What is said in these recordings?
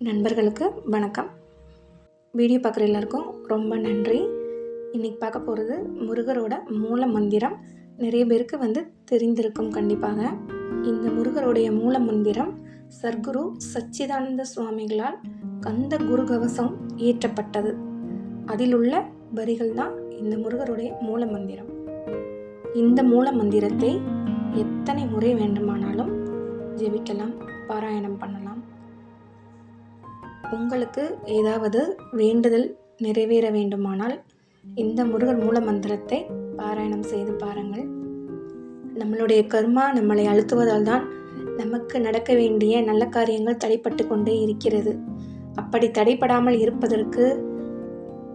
நண்பர்களுக்கு வணக்கம். வீடியோ பார்க்குற எல்லாருக்கும் ரொம்ப நன்றி. இன்றைக்கி பார்க்க போகிறது முருகரோட மூல மந்திரம். நிறைய பேருக்கு தெரிந்திருக்கும் கண்டிப்பாக. இந்த முருகருடைய மூல மந்திரம் சர்க்குரு சச்சிதானந்த சுவாமிகளால் கந்த குரு கவசம் இயற்றப்பட்டது. அதில் உள்ள வரிகள் தான் இந்த முருகருடைய மூல மந்திரம். இந்த மூல மந்திரத்தை எத்தனை முறை வேண்டுமானாலும் ஜெபிக்கலாம், பாராயணம் பண்ணலாம். உங்களுக்கு ஏதாவது வேண்டுதல் நிறைவேற வேண்டுமானால் இந்த முருகர் மூல மந்திரத்தை பாராயணம் செய்து பாருங்கள். நம்மளுடைய கர்மா நம்மளை அழுத்துவதால் தான் நமக்கு நடக்க வேண்டிய நல்ல காரியங்கள் தடைப்பட்டு கொண்டே இருக்கிறது. அப்படி தடைப்படாமல் இருப்பதற்கு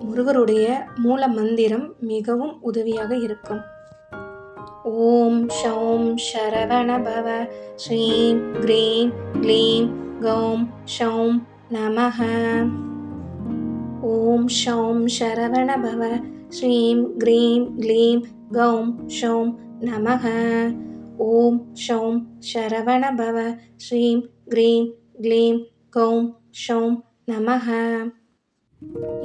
முருகருடைய மூல மந்திரம் மிகவும் உதவியாக இருக்கும். ஓம் ஷௌம் சரவண பவ ஸ்ரீம் க்ரீம் க்ளீம் கௌம் ஷௌம் நமஹ. ஓம் ஷௌம் சரவண பவ ஸ்ரீம் க்ரீம் க்ளீம் கௌம் ஷௌம் நமஹ. ஓம் ஷௌம் சரவண பவ ஸ்ரீம் க்ரீம் க்ளீம் கௌம் ஷௌம் நமஹ.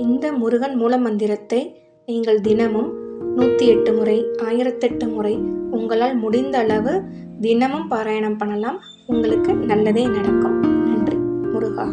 இந்த முருகன் மூல மந்திரத்தை நீங்கள் தினமும் 108 முறை 1008 முறை உங்களால் முடிந்த அளவு தினமும் பாராயணம் பண்ணலாம். உங்களுக்கு நல்லதே நடக்கும். நன்றி முருகா.